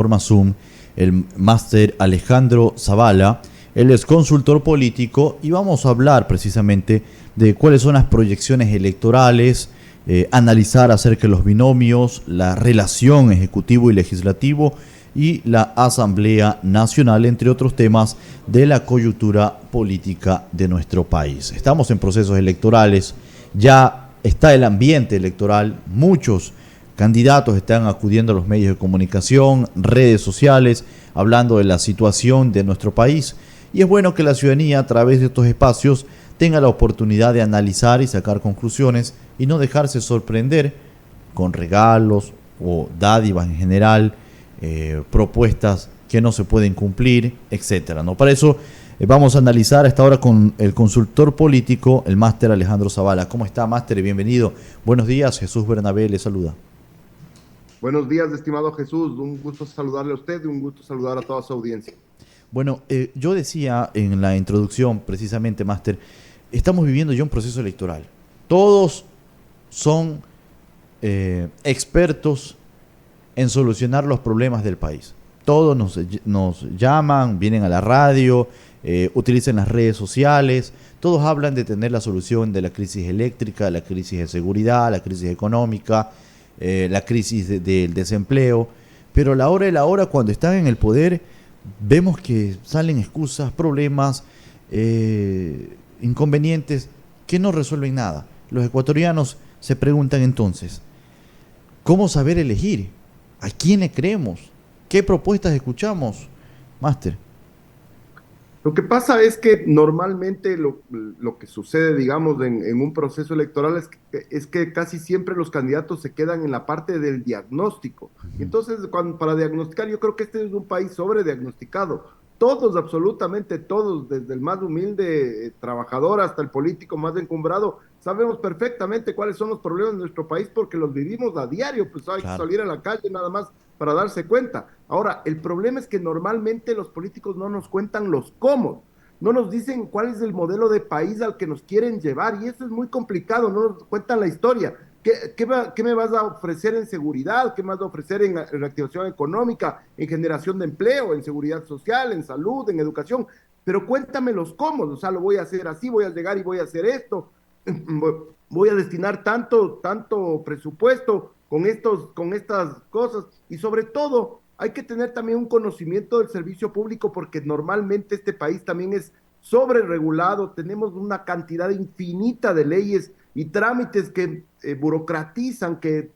forma Zoom el máster Alejandro Zavala. Él es consultor político y vamos a hablar precisamente de cuáles son las proyecciones electorales, analizar acerca de los binomios, la relación ejecutivo y legislativo y la Asamblea Nacional, entre otros temas de la coyuntura política de nuestro país. Estamos en procesos electorales, ya está el ambiente electoral, muchos candidatos están acudiendo a los medios de comunicación, redes sociales, hablando de la situación de nuestro país, y es bueno que la ciudadanía a través de estos espacios tenga la oportunidad de analizar y sacar conclusiones y no dejarse sorprender con regalos o dádivas en general, propuestas que no se pueden cumplir, etcétera, ¿no? Para eso vamos a analizar a esta hora con el consultor político, el máster Alejandro Zavala. ¿Cómo está, máster? Bienvenido. Buenos días, Jesús Bernabé le saluda. Buenos días, estimado Jesús. Un gusto saludarle a usted y un gusto saludar a toda su audiencia. Bueno, yo decía en la introducción, precisamente, máster, estamos viviendo ya un proceso electoral. Todos son expertos en solucionar los problemas del país. Todos nos llaman, vienen a la radio, utilizan las redes sociales, todos hablan de tener la solución de la crisis eléctrica, la crisis de seguridad, la crisis económica, la crisis del desempleo, pero a la hora de la hora, cuando están en el poder, vemos que salen excusas, problemas, inconvenientes que no resuelven nada. Los ecuatorianos se preguntan entonces, ¿cómo saber elegir? ¿A quién le creemos? ¿Qué propuestas escuchamos, máster? Lo que pasa es que normalmente lo que sucede, digamos, en un proceso electoral es que casi siempre los candidatos se quedan en la parte del diagnóstico. Entonces, para diagnosticar, yo creo que este es un país sobrediagnosticado. Todos, absolutamente todos, desde el más humilde trabajador hasta el político más encumbrado, sabemos perfectamente cuáles son los problemas de nuestro país porque los vivimos a diario, pues hay que salir a la calle nada más para darse cuenta. Ahora, el problema es que normalmente los políticos no nos cuentan los cómo, no nos dicen cuál es el modelo de país al que nos quieren llevar, y eso es muy complicado, no nos cuentan la historia. ¿Qué me vas a ofrecer en seguridad? ¿Qué me vas a ofrecer en reactivación económica, en generación de empleo, en seguridad social, en salud, en educación? Pero cuéntame los cómo, o sea, lo voy a hacer así, voy a llegar y voy a hacer esto, voy a destinar tanto presupuesto con estas cosas, y sobre todo hay que tener también un conocimiento del servicio público porque normalmente este país también es sobreregulado, tenemos una cantidad infinita de leyes y trámites que burocratizan, que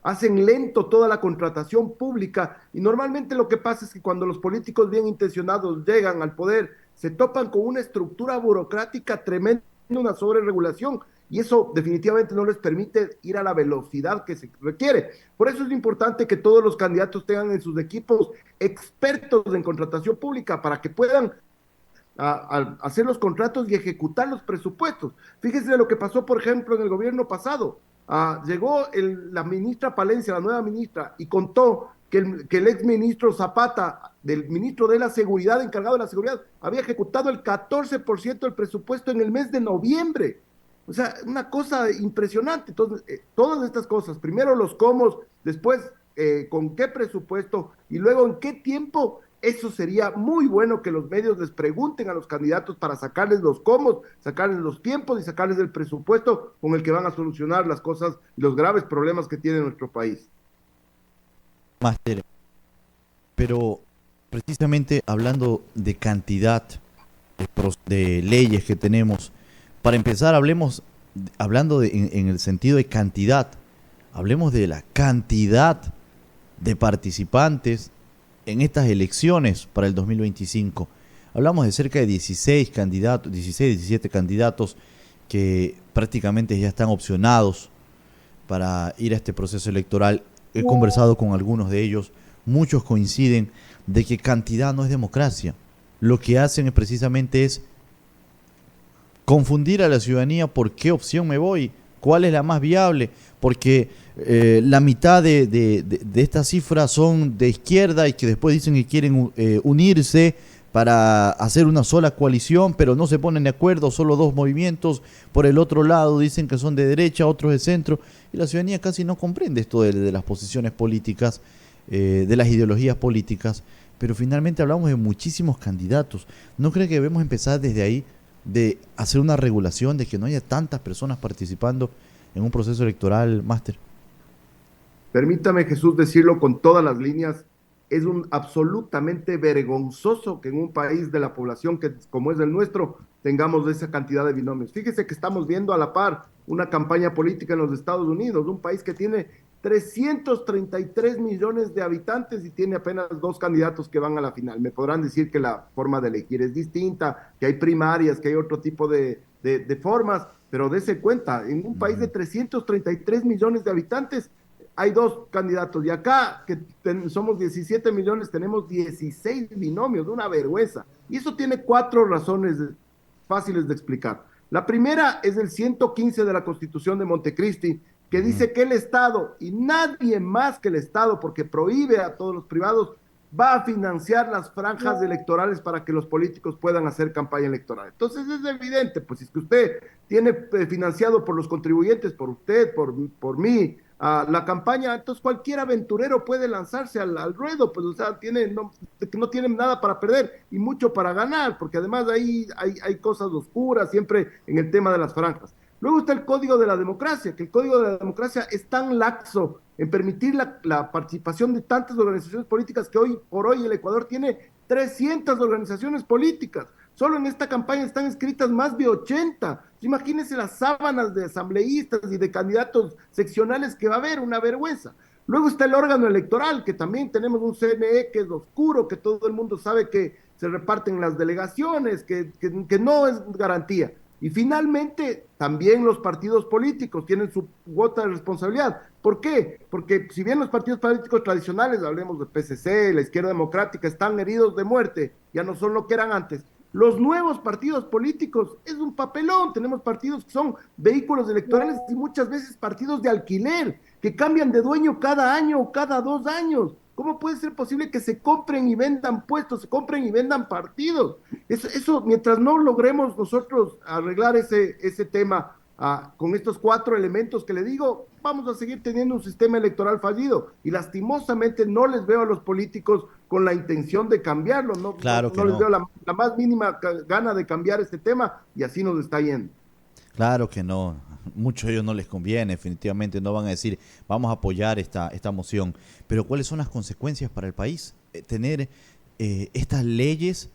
hacen lento toda la contratación pública, y normalmente lo que pasa es que cuando los políticos bien intencionados llegan al poder, se topan con una estructura burocrática tremenda, una sobreregulación, y eso definitivamente no les permite ir a la velocidad que se requiere. Por eso es importante que todos los candidatos tengan en sus equipos expertos en contratación pública para que puedan a hacer los contratos y ejecutar los presupuestos. Fíjese lo que pasó, por ejemplo, en el gobierno pasado. Llegó la ministra Palencia, la nueva ministra, y contó que el ex ministro Zapata, del ministro de la Seguridad, encargado de la seguridad, había ejecutado el 14% del presupuesto en el mes de noviembre. O sea, una cosa impresionante. Entonces, todas estas cosas, primero los cómo, después con qué presupuesto y luego en qué tiempo. Eso sería muy bueno que los medios les pregunten a los candidatos para sacarles los cómo, sacarles los tiempos y sacarles el presupuesto con el que van a solucionar las cosas y los graves problemas que tiene nuestro país. Máster, pero precisamente hablando de cantidad de leyes que tenemos, para empezar hablando en el sentido de cantidad, hablemos de la cantidad de participantes en estas elecciones para el 2025. Hablamos de cerca de 16 candidatos, 16, 17 candidatos que prácticamente ya están opcionados para ir a este proceso electoral. He conversado con algunos de ellos, muchos coinciden de que cantidad no es democracia. Lo que hacen precisamente es confundir a la ciudadanía por qué opción me voy, cuál es la más viable, porque la mitad de estas cifras son de izquierda y que después dicen que quieren unirse para hacer una sola coalición, pero no se ponen de acuerdo, solo dos movimientos. Por el otro lado dicen que son de derecha, otros de centro, y la ciudadanía casi no comprende esto de las posiciones políticas. de las ideologías políticas, pero finalmente hablamos de muchísimos candidatos. ¿No cree que debemos empezar desde ahí, de hacer una regulación, de que no haya tantas personas participando en un proceso electoral, Máster? Permítame, Jesús, decirlo con todas las líneas, es un absolutamente vergonzoso que en un país de la población que como es el nuestro tengamos esa cantidad de binomios. Fíjese que estamos viendo a la par una campaña política en los Estados Unidos, un país que tiene 333 millones de habitantes y tiene apenas 2 candidatos que van a la final. Me podrán decir que la forma de elegir es distinta, que hay primarias, que hay otro tipo de formas, pero dése cuenta, en un país de 333 millones de habitantes, hay 2 candidatos y acá que somos 17 millones tenemos 16 binomios, una vergüenza. Y eso tiene 4 razones fáciles de explicar. La primera es el 115 de la Constitución de Montecristi, que dice que el Estado y nadie más que el Estado, porque prohíbe a todos los privados, va a financiar las franjas electorales para que los políticos puedan hacer campaña electoral. Entonces es evidente, pues si es que usted tiene financiado por los contribuyentes, por usted, por mí, la campaña, entonces cualquier aventurero puede lanzarse al ruedo, pues o sea, no tienen nada para perder y mucho para ganar, porque además ahí hay cosas oscuras siempre en el tema de las franjas. Luego está el Código de la Democracia, que el Código de la Democracia es tan laxo en permitir la participación de tantas organizaciones políticas que hoy por hoy el Ecuador tiene 300 organizaciones políticas. Solo en esta campaña están inscritas más de 80. Imagínense las sábanas de asambleístas y de candidatos seccionales que va a haber, una vergüenza. Luego está el órgano electoral, que también tenemos un CNE que es oscuro, que todo el mundo sabe que se reparten las delegaciones, que no es garantía. Y finalmente, también los partidos políticos tienen su cuota de responsabilidad. ¿Por qué? Porque si bien los partidos políticos tradicionales, hablemos de PCC, la izquierda democrática, están heridos de muerte, ya no son lo que eran antes, los nuevos partidos políticos es un papelón. Tenemos partidos que son vehículos electorales y muchas veces partidos de alquiler, que cambian de dueño cada año o cada 2 años. ¿Cómo puede ser posible que se compren y vendan puestos, se compren y vendan partidos? Eso mientras no logremos nosotros arreglar ese tema con estos 4 elementos que le digo, vamos a seguir teniendo un sistema electoral fallido y lastimosamente no les veo a los políticos con la intención de cambiarlo, Claro que no les no. veo la más mínima gana de cambiar este tema y así nos está yendo. Claro que no. Muchos de ellos no les conviene, definitivamente no van a decir vamos a apoyar esta moción. Pero ¿cuáles son las consecuencias para el país? Tener estas leyes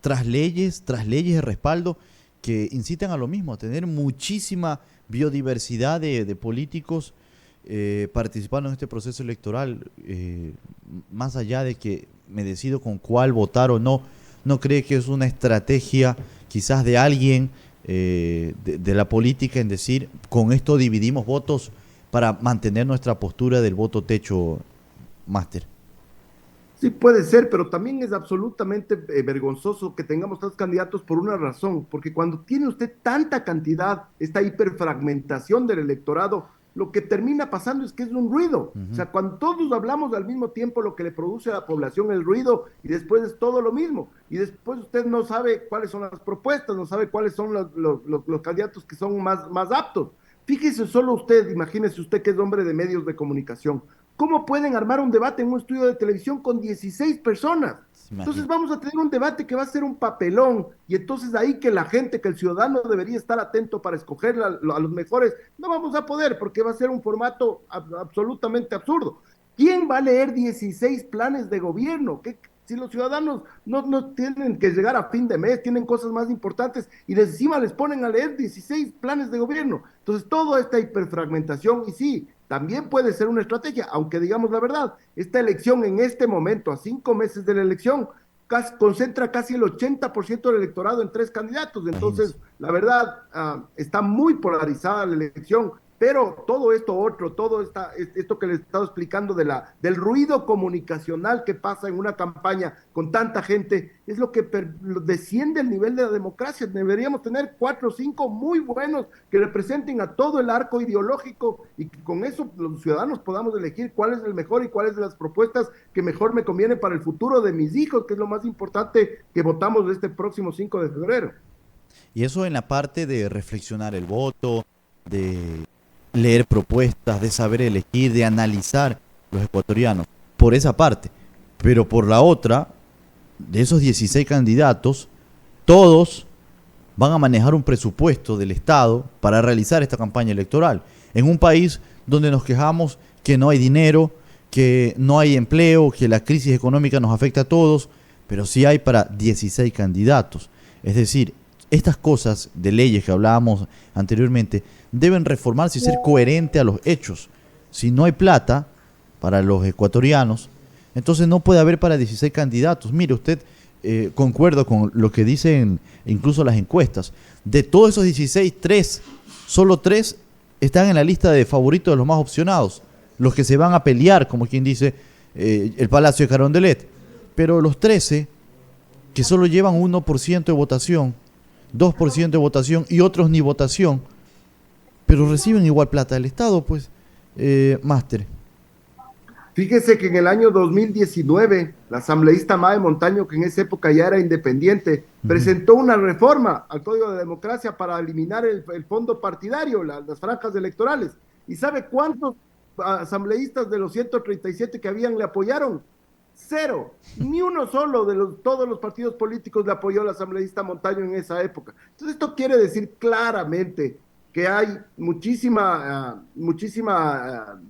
tras leyes de respaldo que incitan a lo mismo, a tener muchísima biodiversidad de políticos participando en este proceso electoral. Más allá de que me decido con cuál votar o no, ¿no cree que es una estrategia quizás de alguien de la política en decir, con esto dividimos votos para mantener nuestra postura del voto techo, Máster? Sí, puede ser, pero también es absolutamente vergonzoso que tengamos tantos candidatos por una razón, porque cuando tiene usted tanta cantidad, esta hiperfragmentación del electorado, lo que termina pasando es que es un ruido. O sea, cuando todos hablamos al mismo tiempo, lo que le produce a la población el ruido y después es todo lo mismo. Y después usted no sabe cuáles son las propuestas, no sabe cuáles son los candidatos que son más aptos. Fíjese solo usted, imagínese usted que es hombre de medios de comunicación. ¿Cómo pueden armar un debate en un estudio de televisión con 16 personas? Entonces vamos a tener un debate que va a ser un papelón y entonces ahí que la gente, que el ciudadano debería estar atento para escoger a los mejores, no vamos a poder porque va a ser un formato absolutamente absurdo. ¿Quién va a leer 16 planes de gobierno? Si los ciudadanos no tienen que llegar a fin de mes, tienen cosas más importantes y de encima les ponen a leer 16 planes de gobierno. Entonces, toda esta hiperfragmentación, y sí, también puede ser una estrategia, aunque digamos la verdad, esta elección en este momento, a 5 meses de la elección, concentra casi el 80% del electorado en 3 candidatos. Entonces, la verdad, está muy polarizada la elección. Pero todo esto otro, esto que les he estado explicando del ruido comunicacional que pasa en una campaña con tanta gente, es lo que desciende el nivel de la democracia. Deberíamos tener 4 o 5 muy buenos que representen a todo el arco ideológico y que con eso los ciudadanos podamos elegir cuál es el mejor y cuáles de las propuestas que mejor me conviene para el futuro de mis hijos, que es lo más importante que votamos este próximo 5 de febrero. Y eso en la parte de reflexionar el voto, de leer propuestas, de saber elegir, de analizar los ecuatorianos. por esa parte. Pero por la otra, de esos 16 candidatos, todos van a manejar un presupuesto del Estado para realizar esta campaña electoral. En un país donde nos quejamos que no hay dinero, que no hay empleo, que la crisis económica nos afecta a todos, pero sí hay para 16 candidatos. Es decir, estas cosas de leyes que hablábamos anteriormente deben reformarse y ser coherente a los hechos. Si no hay plata para los ecuatorianos, entonces no puede haber para 16 candidatos. Mire, usted, concuerdo con lo que dicen incluso las encuestas. De todos esos 16, solo 3 están en la lista de favoritos de los más opcionados. Los que se van a pelear, como quien dice, el Palacio de Carondelet. Pero los 13, que solo llevan 1% de votación, 2% de votación y otros ni votación, pero reciben igual plata del Estado, pues, máster. Fíjese que en el año 2019, la asambleísta Mae Montaño, que en esa época ya era independiente, presentó una reforma al Código de Democracia para eliminar el fondo partidario, las franjas electorales. ¿Y sabe cuántos asambleístas de los 137 que habían le apoyaron? Cero, ni uno solo de todos los partidos políticos le apoyó al asambleísta Montaño en esa época. Entonces esto quiere decir claramente que hay muchísima,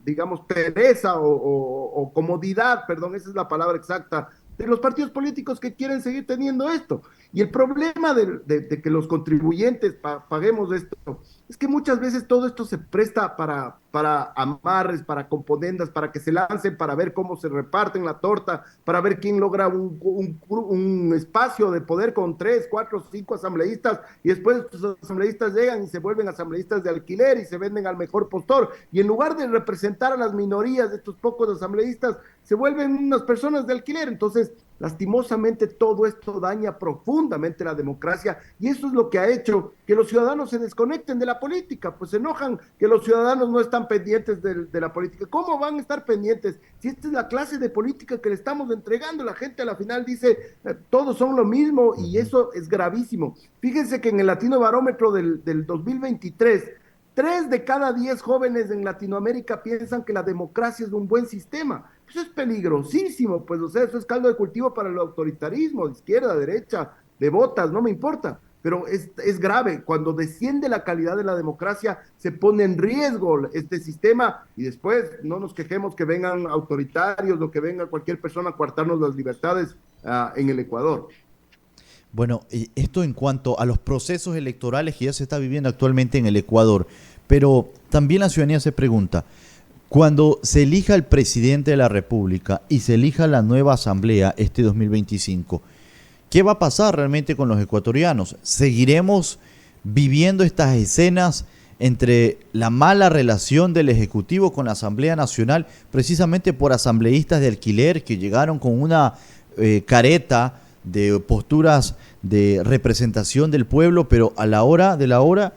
digamos, pereza o comodidad, perdón, esa es la palabra exacta, de los partidos políticos que quieren seguir teniendo esto. Y el problema de que los contribuyentes paguemos esto es que muchas veces todo esto se presta para amarres, para componendas, para que se lancen, para ver cómo se reparten la torta, para ver quién logra un espacio de poder con 3, 4, 5 asambleístas, y después estos asambleístas llegan y se vuelven asambleístas de alquiler y se venden al mejor postor, y en lugar de representar a las minorías de estos pocos asambleístas, se vuelven unas personas de alquiler. Entonces, lastimosamente, todo esto daña profundamente la democracia, y eso es lo que ha hecho que los ciudadanos se desconecten de la política, pues se enojan que los ciudadanos no están pendientes de la política. ¿Cómo van a estar pendientes si esta es la clase de política que le estamos entregando? La gente a la final dice, todos son lo mismo, y eso es gravísimo. Fíjense que en el Latino Barómetro del 2023, 3 de cada 10 jóvenes en Latinoamérica piensan que la democracia es un buen sistema. Eso es peligrosísimo, pues, o sea, eso es caldo de cultivo para el autoritarismo, de izquierda, derecha, de botas, no me importa, pero es grave. Cuando desciende la calidad de la democracia, se pone en riesgo este sistema, y después no nos quejemos que vengan autoritarios o que venga cualquier persona a coartarnos las libertades en el Ecuador. Bueno, esto en cuanto a los procesos electorales que ya se está viviendo actualmente en el Ecuador, pero también la ciudadanía se pregunta, cuando se elija el presidente de la República y se elija la nueva asamblea este 2025, ¿qué va a pasar realmente con los ecuatorianos? ¿Seguiremos viviendo estas escenas entre la mala relación del Ejecutivo con la Asamblea Nacional, precisamente por asambleístas de alquiler que llegaron con una careta de posturas de representación del pueblo, pero a la hora de la hora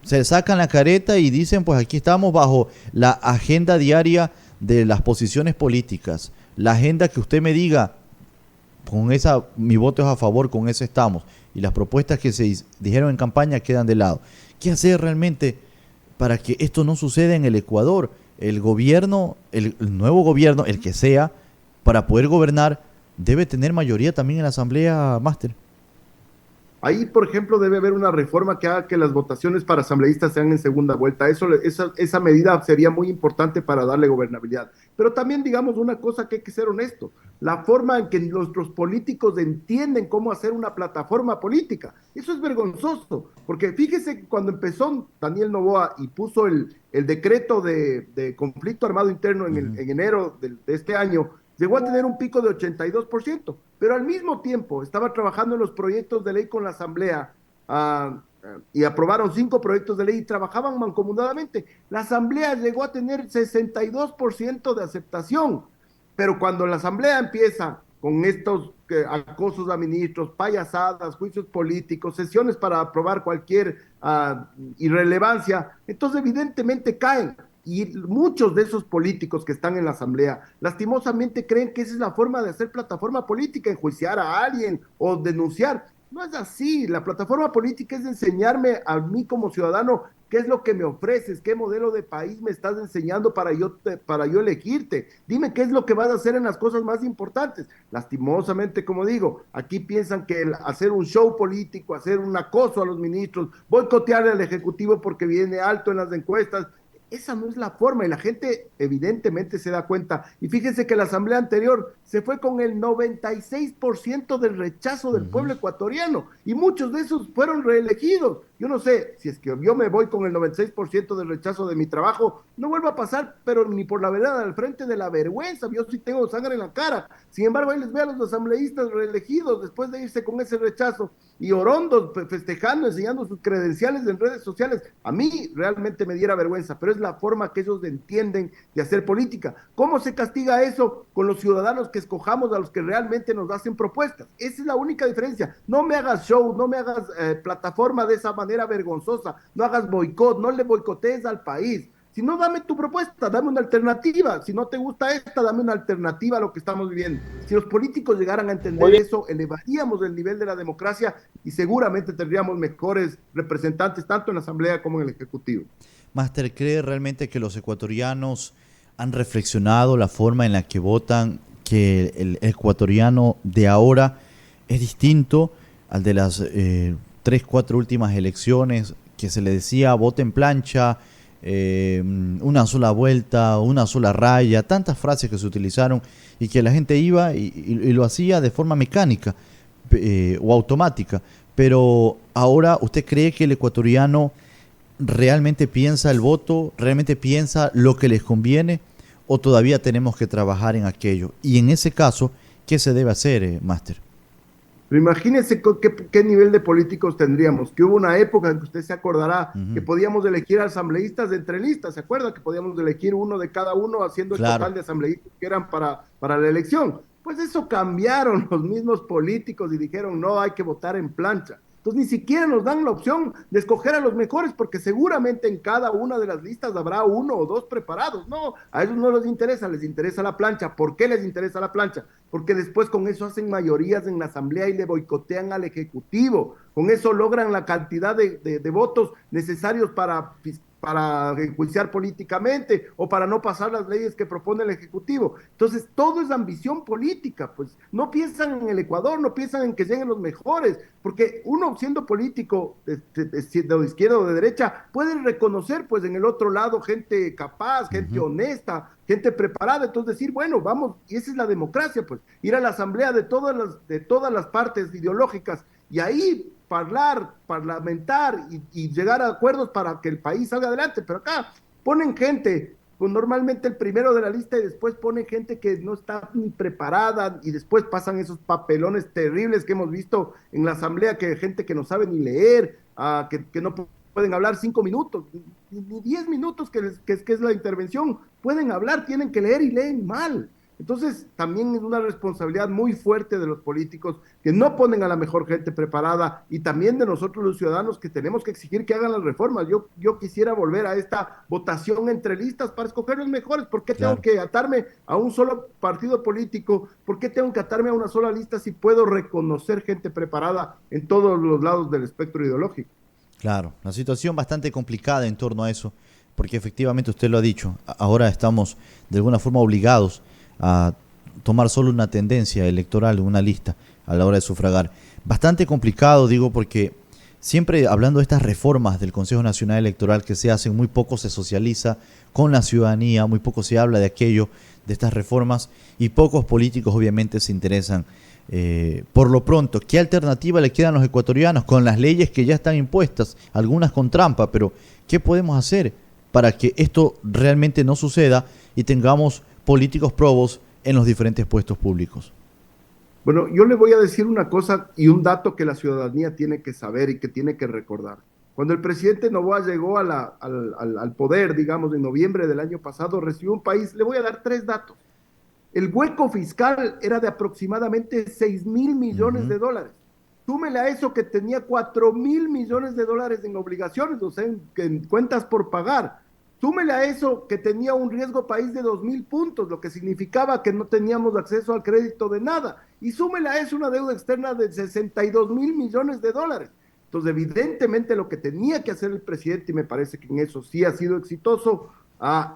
se sacan la careta y dicen, pues aquí estamos bajo la agenda diaria de las posiciones políticas, la agenda que usted me diga, con esa mi voto es a favor, con eso estamos, y las propuestas que se dijeron en campaña quedan de lado? ¿Qué hacer realmente para que esto no suceda en el Ecuador? El gobierno, el nuevo gobierno, el que sea, para poder gobernar, debe tener mayoría también en la Asamblea, máster. Ahí, por ejemplo, debe haber una reforma que haga que las votaciones para asambleístas sean en segunda vuelta. Esa medida sería muy importante para darle gobernabilidad. Pero también, digamos, una cosa que hay que ser honesto, la forma en que nuestros políticos entienden cómo hacer una plataforma política, eso es vergonzoso, porque fíjese que cuando empezó Daniel Noboa y puso el decreto de conflicto armado interno en enero de este año, llegó a tener un pico de 82%, pero al mismo tiempo estaba trabajando en los proyectos de ley con la Asamblea y aprobaron 5 proyectos de ley y trabajaban mancomunadamente. La Asamblea llegó a tener 62% de aceptación, pero cuando la Asamblea empieza con estos acosos a ministros, payasadas, juicios políticos, sesiones para aprobar cualquier irrelevancia, entonces evidentemente caen. Y muchos de esos políticos que están en la Asamblea, lastimosamente creen que esa es la forma de hacer plataforma política, enjuiciar a alguien o denunciar. No es así. La plataforma política es enseñarme a mí como ciudadano ¿Qué es lo que me ofreces? ¿Qué modelo de país me estás enseñando para yo elegirte? Dime qué es lo que vas a hacer en las cosas más importantes. Lastimosamente, como digo, aquí piensan que hacer un show político, hacer un acoso a los ministros, boicotearle al Ejecutivo porque viene alto en las encuestas, esa no es la forma y la gente evidentemente se da cuenta. Y fíjense que la asamblea anterior se fue con el 96% del rechazo del pueblo ecuatoriano y muchos de esos fueron reelegidos. Yo no sé si es que yo me voy con el 96% del rechazo de mi trabajo, no vuelvo a pasar, pero ni por la verdad al frente de la vergüenza. Yo sí tengo sangre en la cara. Sin embargo, ahí les veo a los asambleístas reelegidos después de irse con ese rechazo y orondos festejando, enseñando sus credenciales en redes sociales. A mí realmente me diera vergüenza, pero es la forma que ellos entienden de hacer política. ¿Cómo se castiga eso? Con los ciudadanos que escojamos a los que realmente nos hacen propuestas. Esa es la única diferencia. No me hagas show, no me hagas plataforma de esa manera vergonzosa, no hagas boicot, no le boicotees al país. Si no, dame tu propuesta, dame una alternativa. Si no te gusta esta, dame una alternativa a lo que estamos viviendo. Si los políticos llegaran a entender eso, elevaríamos el nivel de la democracia y seguramente tendríamos mejores representantes tanto en la Asamblea como en el Ejecutivo. Máster, ¿cree realmente que los ecuatorianos han reflexionado la forma en la que votan, que el ecuatoriano de ahora es distinto al de las 3, 4 últimas elecciones, que se le decía vote en plancha, una sola vuelta, una sola raya, tantas frases que se utilizaron y que la gente iba y lo hacía de forma mecánica o automática? Pero ahora, ¿usted cree que el ecuatoriano realmente piensa el voto, realmente piensa lo que les conviene, o todavía tenemos que trabajar en aquello? Y en ese caso, ¿qué se debe hacer, Máster? Pero imagínense qué nivel de políticos tendríamos, que hubo una época en que usted se acordará que podíamos elegir asambleístas de entre listas, ¿se acuerda? Que podíamos elegir uno de cada uno haciendo el Claro. total de asambleístas que eran para la elección. Pues eso cambiaron los mismos políticos y dijeron, no, hay que votar en plancha. Entonces ni siquiera nos dan la opción de escoger a los mejores, porque seguramente en cada una de las listas habrá uno o dos preparados. No, a ellos no les interesa la plancha. ¿Por qué les interesa la plancha? Porque después con eso hacen mayorías en la asamblea y le boicotean al ejecutivo. Con eso logran la cantidad de votos necesarios para enjuiciar políticamente o para no pasar las leyes que propone el Ejecutivo. Entonces, todo es ambición política, pues no piensan en el Ecuador, no piensan en que lleguen los mejores, porque uno siendo político de izquierda o de derecha puede reconocer pues en el otro lado gente capaz, gente honesta, gente preparada, entonces decir, bueno, vamos, y esa es la democracia, pues ir a la asamblea de todas las partes ideológicas y ahí parlamentar y llegar a acuerdos para que el país salga adelante. Pero acá ponen gente, pues normalmente el primero de la lista y después ponen gente que no está ni preparada y después pasan esos papelones terribles que hemos visto en la asamblea, que hay gente que no sabe ni leer, que no pueden hablar 5 minutos, ni 10 minutos que es la intervención, pueden hablar, tienen que leer y leen mal. Entonces, también es una responsabilidad muy fuerte de los políticos que no ponen a la mejor gente preparada y también de nosotros los ciudadanos que tenemos que exigir que hagan las reformas. Yo quisiera volver a esta votación entre listas para escoger los mejores. ¿Por qué tengo que atarme a un solo partido político? ¿Por qué tengo que atarme a una sola lista si puedo reconocer gente preparada en todos los lados del espectro ideológico? Claro, una situación bastante complicada en torno a eso, porque efectivamente usted lo ha dicho, ahora estamos de alguna forma obligados a tomar solo una tendencia electoral, una lista a la hora de sufragar. Bastante complicado, digo, porque siempre hablando de estas reformas del Consejo Nacional Electoral que se hacen, muy poco se socializa con la ciudadanía, muy poco se habla de aquello, de estas reformas, y pocos políticos obviamente se interesan. Por lo pronto, ¿qué alternativa le quedan a los ecuatorianos con las leyes que ya están impuestas? Algunas con trampa, pero ¿qué podemos hacer para que esto realmente no suceda y tengamos políticos probos en los diferentes puestos públicos? Bueno, yo le voy a decir una cosa y un dato que la ciudadanía tiene que saber y que tiene que recordar. Cuando el presidente Noboa llegó al poder, digamos, en noviembre del año pasado, recibió un país, le voy a dar 3 datos. El hueco fiscal era de aproximadamente 6.000 millones de dólares. Súmele a eso que tenía 4.000 millones de dólares en obligaciones, o sea, en cuentas por pagar. Súmele a eso que tenía un riesgo país de 2.000 puntos, lo que significaba que no teníamos acceso al crédito de nada. Y súmele a eso una deuda externa de 62.000 millones de dólares. Entonces, evidentemente lo que tenía que hacer el presidente, y me parece que en eso sí ha sido exitoso,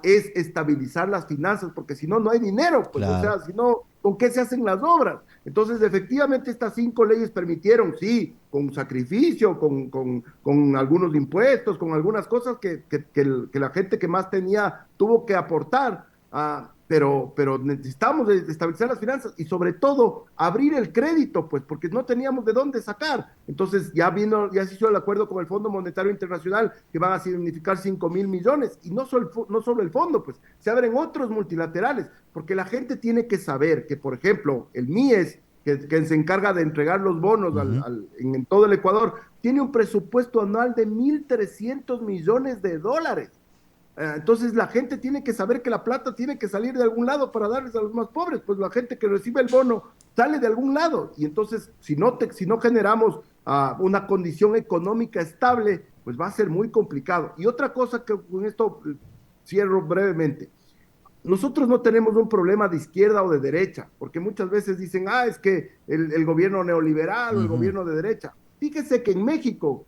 es estabilizar las finanzas, porque si no, no hay dinero, pues, o Claro. sea, si no, ¿con qué se hacen las obras? Entonces, efectivamente, estas 5 leyes permitieron, sí, con sacrificio, con algunos impuestos, con algunas cosas que la gente que más tenía tuvo que aportar, pero necesitamos estabilizar las finanzas y sobre todo abrir el crédito, pues porque no teníamos de dónde sacar. Entonces ya se hizo el acuerdo con el Fondo Monetario Internacional que van a significar 5.000 millones y no solo el fondo, pues se abren otros multilaterales, porque la gente tiene que saber que, por ejemplo, el MIES, que se encarga de entregar los bonos Ujú. en todo el Ecuador, tiene un presupuesto anual de 1.300 millones de dólares. Entonces la gente tiene que saber que la plata tiene que salir de algún lado para darles a los más pobres, pues la gente que recibe el bono sale de algún lado y entonces si no generamos una condición económica estable, pues va a ser muy complicado. Y otra cosa que con esto cierro brevemente, nosotros no tenemos un problema de izquierda o de derecha, porque muchas veces dicen, es que el gobierno neoliberal o el Ujú. gobierno de derecha. Fíjese que en México,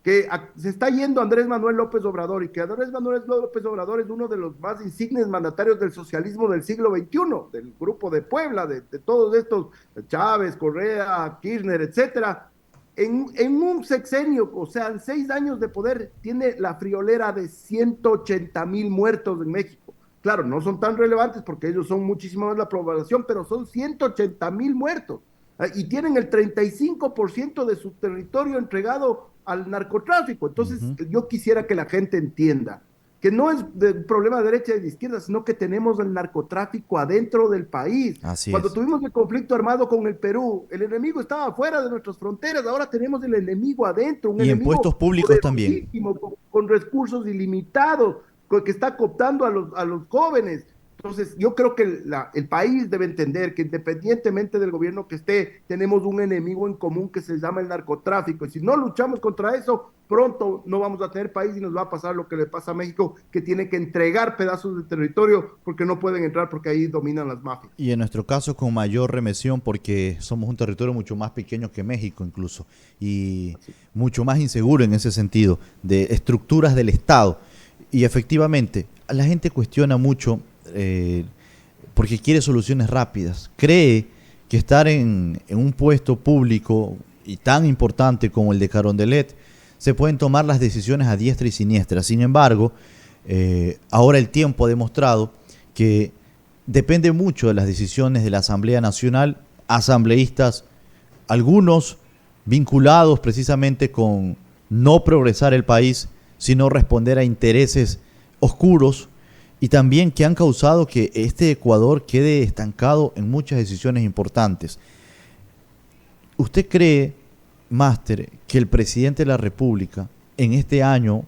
que se está yendo Andrés Manuel López Obrador y que Andrés Manuel López Obrador es uno de los más insignes mandatarios del socialismo del siglo XXI, del grupo de Puebla, de todos estos, Chávez, Correa, Kirchner, etcétera. En un sexenio, o sea, en 6 años de poder, tiene la friolera de 180.000 muertos en México. Claro, no son tan relevantes porque ellos son muchísimo más la población, pero son 180.000 muertos. Y tienen el 35% de su territorio entregado al narcotráfico. Entonces, Ujú. yo quisiera que la gente entienda que no es un problema de derecha y de izquierda, sino que tenemos el narcotráfico adentro del país. Así Cuando es. tuvimos el conflicto armado con el Perú, el enemigo estaba fuera de nuestras fronteras, ahora tenemos el enemigo adentro, un Y en puestos enemigo públicos también. poderosísimo, con recursos ilimitados, que está cooptando a los jóvenes. Entonces, yo creo que el país debe entender que independientemente del gobierno que esté, tenemos un enemigo en común que se llama el narcotráfico. Y si no luchamos contra eso, pronto no vamos a tener país y nos va a pasar lo que le pasa a México, que tiene que entregar pedazos de territorio porque no pueden entrar porque ahí dominan las mafias. Y en nuestro caso con mayor remesión porque somos un territorio mucho más pequeño que México incluso y Así. mucho más inseguro en ese sentido, de estructuras del Estado. Y efectivamente, la gente cuestiona mucho porque quiere soluciones rápidas. Cree que estar en un puesto público y tan importante como el de Carondelet, se pueden tomar las decisiones a diestra y siniestra. Sin embargo, ahora el tiempo ha demostrado que depende mucho de las decisiones de la Asamblea Nacional, asambleístas, algunos vinculados precisamente con no progresar el país, sino responder a intereses oscuros y también que han causado que este Ecuador quede estancado en muchas decisiones importantes. ¿Usted cree, Máster, que el presidente de la República en este año,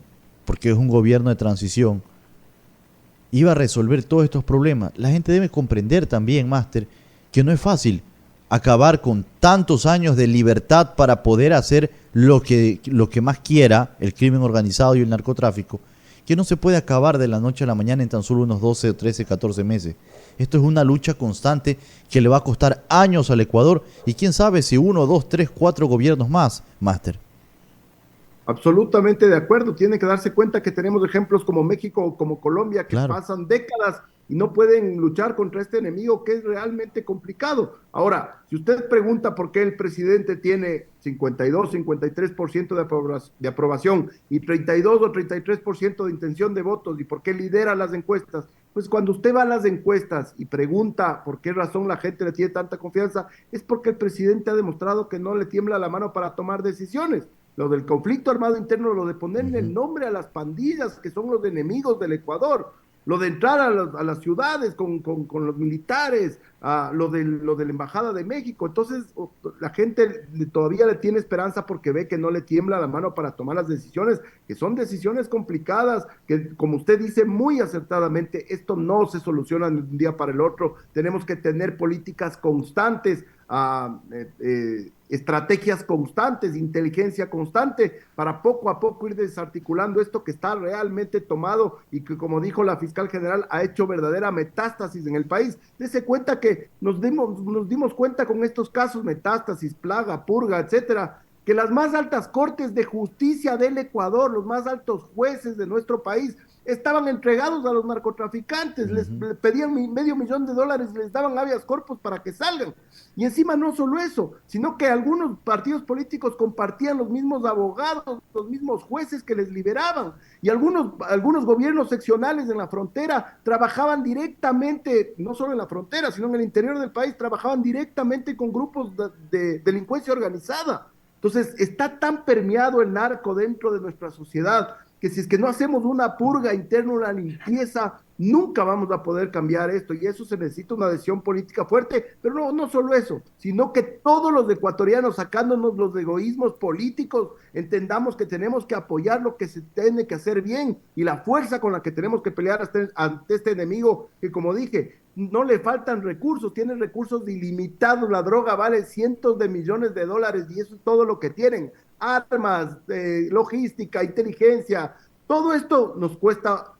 porque es un gobierno de transición, iba a resolver todos estos problemas? La gente debe comprender también, Máster, que no es fácil acabar con tantos años de libertad para poder hacer lo que más quiera el crimen organizado y el narcotráfico, que no se puede acabar de la noche a la mañana en tan solo unos 12, 13, 14 meses. Esto es una lucha constante que le va a costar años al Ecuador y quién sabe si 1, 2, 3, 4 gobiernos más, Máster. Absolutamente de acuerdo. Tiene que darse cuenta que tenemos ejemplos como México o como Colombia que Claro. pasan décadas y no pueden luchar contra este enemigo que es realmente complicado. Ahora, si usted pregunta por qué el presidente tiene 52, 53% de aprobación y 32 o 33% de intención de votos y por qué lidera las encuestas, pues cuando usted va a las encuestas y pregunta por qué razón la gente le tiene tanta confianza, es porque el presidente ha demostrado que no le tiembla la mano para tomar decisiones. Lo del conflicto armado interno, lo de ponerle el Ujú. nombre a las pandillas que son los enemigos del Ecuador, lo de entrar a las ciudades con los militares, lo de la Embajada de México. Entonces, la gente todavía le tiene esperanza porque ve que no le tiembla la mano para tomar las decisiones, que son decisiones complicadas, que como usted dice muy acertadamente, esto no se soluciona de un día para el otro. Tenemos que tener políticas constantes, estrategias constantes, inteligencia constante, para poco a poco ir desarticulando esto que está realmente tomado y que, como dijo la fiscal general, ha hecho verdadera metástasis en el país. Dese cuenta que nos dimos cuenta con estos casos, metástasis, plaga, purga, etcétera, que las más altas cortes de justicia del Ecuador, los más altos jueces de nuestro país, estaban entregados a los narcotraficantes, les pedían $500,000, les daban habeas corpus para que salgan. Y encima no solo eso, sino que algunos partidos políticos compartían los mismos abogados, los mismos jueces que les liberaban. Y algunos gobiernos seccionales en la frontera trabajaban directamente, no solo en la frontera, sino en el interior del país, trabajaban directamente con grupos de delincuencia organizada. Entonces, está tan permeado el narco dentro de nuestra sociedad que si es que no hacemos una purga interna, una limpieza, nunca vamos a poder cambiar esto, y eso se necesita una decisión política fuerte, pero no solo eso, sino que todos los ecuatorianos, sacándonos los egoísmos políticos, entendamos que tenemos que apoyar lo que se tiene que hacer bien, y la fuerza con la que tenemos que pelear ante este enemigo, que como dije, no le faltan recursos, tienen recursos ilimitados, la droga vale cientos de millones de dólares, y eso es todo lo que tienen, armas, logística, inteligencia, todo esto nos cuesta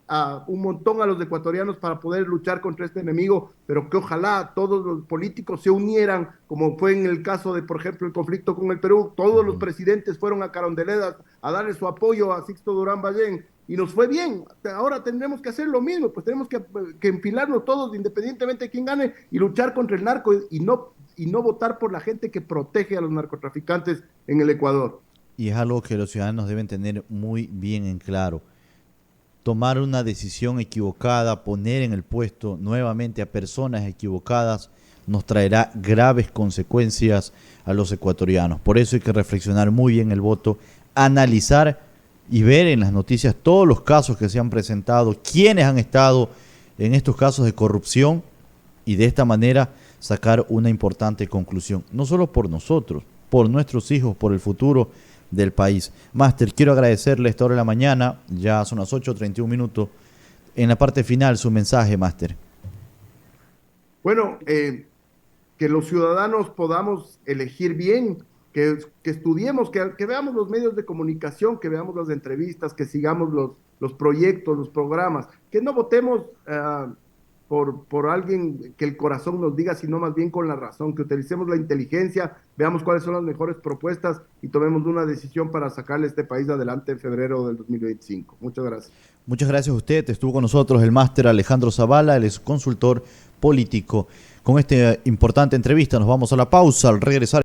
un montón a los ecuatorianos para poder luchar contra este enemigo, pero que ojalá todos los políticos se unieran, como fue en el caso de, por ejemplo, el conflicto con el Perú, todos los presidentes fueron a Carondelet a darle su apoyo a Sixto Durán Ballén, y nos fue bien. Ahora tendremos que hacer lo mismo, pues tenemos que enfilarnos todos, independientemente de quién gane, y luchar contra el narco, y no votar por la gente que protege a los narcotraficantes en el Ecuador. Y es algo que los ciudadanos deben tener muy bien en claro. Tomar una decisión equivocada, poner en el puesto nuevamente a personas equivocadas, nos traerá graves consecuencias a los ecuatorianos. Por eso hay que reflexionar muy bien el voto, analizar y ver en las noticias todos los casos que se han presentado, quiénes han estado en estos casos de corrupción, y de esta manera sacar una importante conclusión, no solo por nosotros, por nuestros hijos, por el futuro del país. Máster, quiero agradecerle a esta hora de la mañana, ya son las 8:31. En la parte final, su mensaje, Máster. Bueno, que los ciudadanos podamos elegir bien, que estudiemos, que veamos los medios de comunicación, que veamos las entrevistas, que sigamos los proyectos, los programas, que no votemos por alguien que el corazón nos diga, sino más bien con la razón, que utilicemos la inteligencia, veamos cuáles son las mejores propuestas y tomemos una decisión para sacarle este país adelante en febrero del 2025. Muchas gracias. Muchas gracias a usted. Estuvo con nosotros el máster Alejandro Zavala, él es consultor político. Con esta importante entrevista nos vamos a la pausa. Al regresar